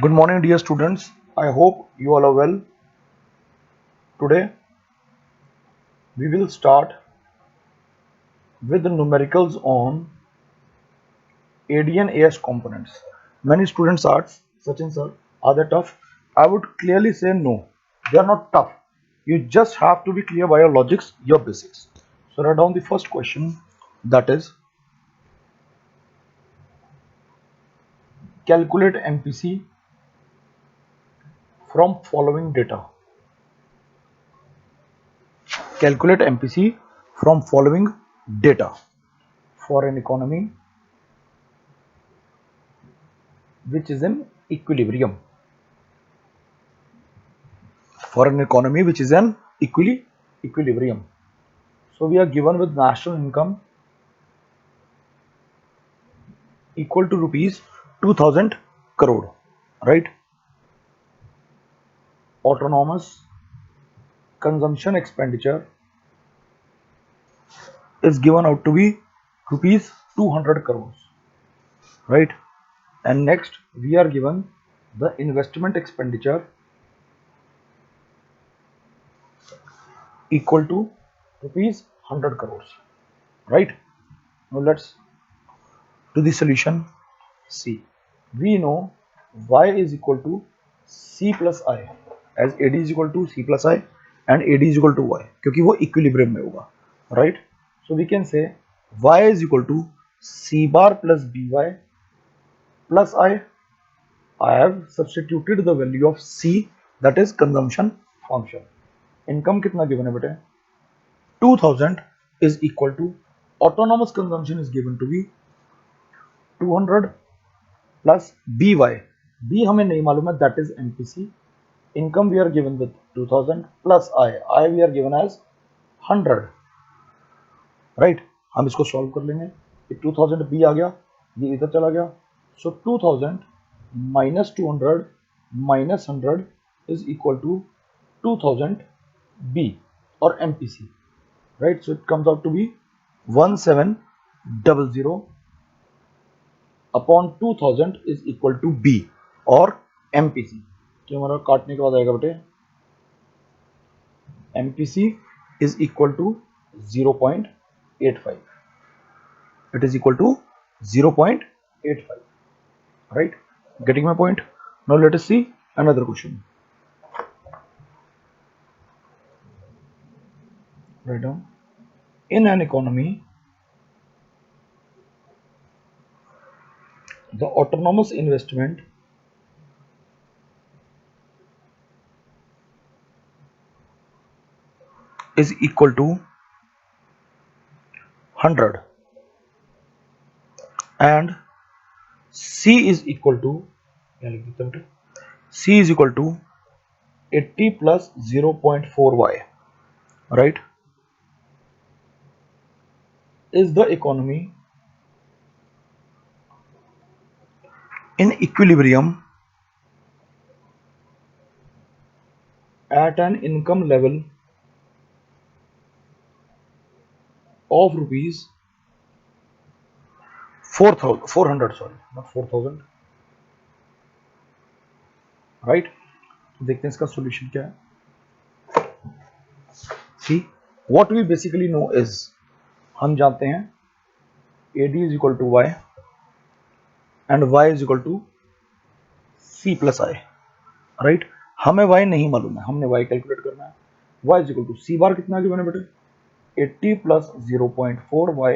Good morning, dear students. I hope you all are well. Today we will start with the numericals on AD and AS components. Many students ask, Sachin sir, are they tough? I would clearly say no, they are not tough. You just have to be clear by your logics, your basics. So write down the first question, that is calculate MPC from following data. Calculate MPC from following data for an economy which is in equilibrium. For an economy which is in equilibrium. So we are given with national income equal to rupees 2000 crore, right? Autonomous consumption expenditure is given out to be rupees 200 crores, right? And next we are given the investment expenditure equal to rupees 100 crores, right? Now let's do the solution. C. We know y is equal to c plus i, as AD is equal to c plus i and AD is equal to y, क्योंकि वो equilibrium में होगा, right? So we can say y is equal to c bar plus by plus I. I have substituted the value of c, that is consumption function. Income कितना given है बेटे? 2000 is equal to autonomous consumption is given to be 200 plus by. B हमें नहीं मालूम है, that is MPC. Income we are given with 2000 plus I we are given as 100, right? हम इसको solve कर लेंगे. ये 2000 B आ गया, ये इधर चला गया. So 2000 minus 200 minus 100 is equal to 2000 B or MPC, right? So it comes out to be 1700 upon 2000 is equal to B or MPC. तो हमारा काटने के बाद आएगा बेटे MPC is equal to 0.85. It is equal to 0.85, right? Getting my point? Now let us see another question. Write down. In an economy, the autonomous investment is equal to 100 and C is equal to C is equal to 80 plus 0.4y, right? Is the economy in equilibrium at an income level of rupees 400, sorry, not 4000, right? तो देखते हैं इसका solution क्या है. See, what we basically know is, हम जानते हैं AD is equal to y and y is equal to c plus I, right? हमें y नहीं मालूम है, हमने y कैलकुलेट करना है. y is equal to c bar कितना गिवन है बेटे? 80 plus 0.4y.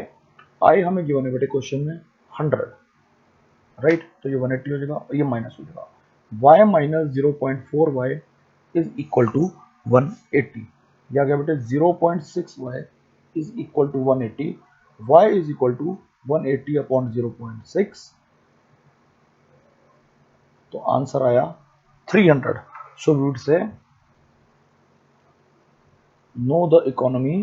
I हमें गिवन है बेटे क्वेश्चन में 100, राइट? तो ये 180 हो जाएगा और ये माइनस हो जाएगा. y minus 0.4y is equal to 180. ये आ गया बेटे 0.6y is equal to 180. y is equal to 180 upon 0.6. तो आंसर आया 300. So we would say no the economy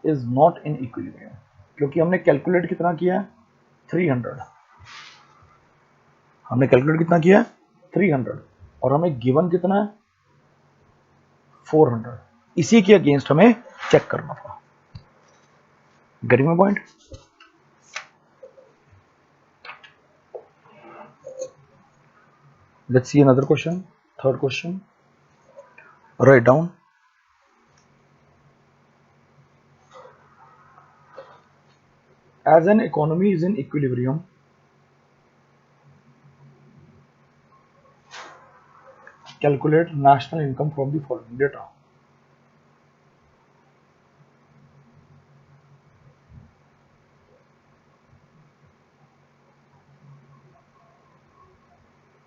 is not in equilibrium, क्योंकि हमने कैलकुलेट कितना किया है? 300. हमने कैलकुलेट कितना किया है? 300 और हमें गिवन कितना है? 400. इसी के अगेंस्ट हमें चेक करना था. Getting my point? Let's see another question. Third question. Write down. As an economy is in equilibrium, calculate national income from the following data.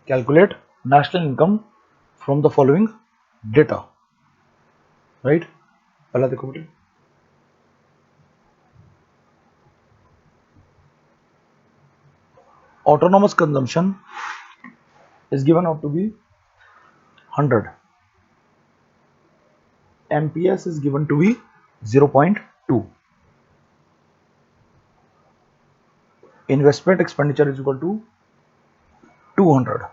Calculate national income from the following data. Right? पहला देखो बेटे. Autonomous consumption is given out to be 100. MPS is given to be 0.2. Investment expenditure is equal to 200.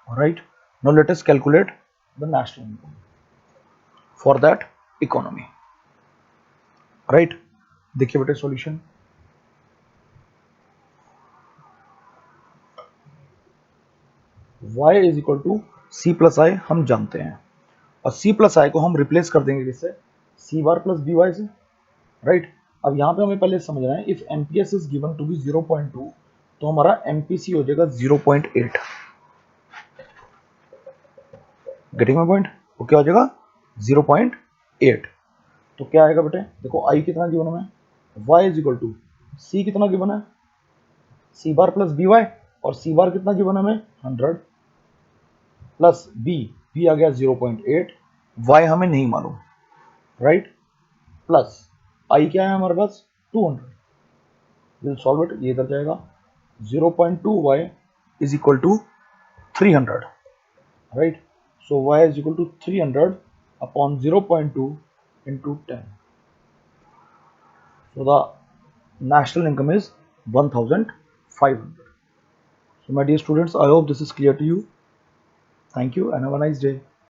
Alright. Now let us calculate the national income for that economy. Right. देखिए बेटे solution. Y is equal to C plus I हम जानते हैं और C plus I को हम replace कर देंगे किससे? C bar plus BY से. राइट. अब यहाँ पे हमें पहले समझना है if MPS is given to be 0.2 तो हमारा MPC हो जाएगा 0.8. Getting my point? वो क्या हो जाएगा 0.8. तो क्या आएगा बेटे? देखो I कितना गिवन हमें, Y is equal to C कितना गिवन है, C बार प्लस BY, और C बार कितना गिवन है हमें 100 प्लस B आ गया 0.8, Y हमें नहीं मालूम. राइट. प्लस I क्या है हमारे पास 200. Will solve it. ये इधर जाएगा 0.2Y is equal to 300. Right. So Y is equal to 300 upon 0.2 into 10. So the national income is 1500. So my dear students, I hope this is clear to you. Thank you and have a nice day.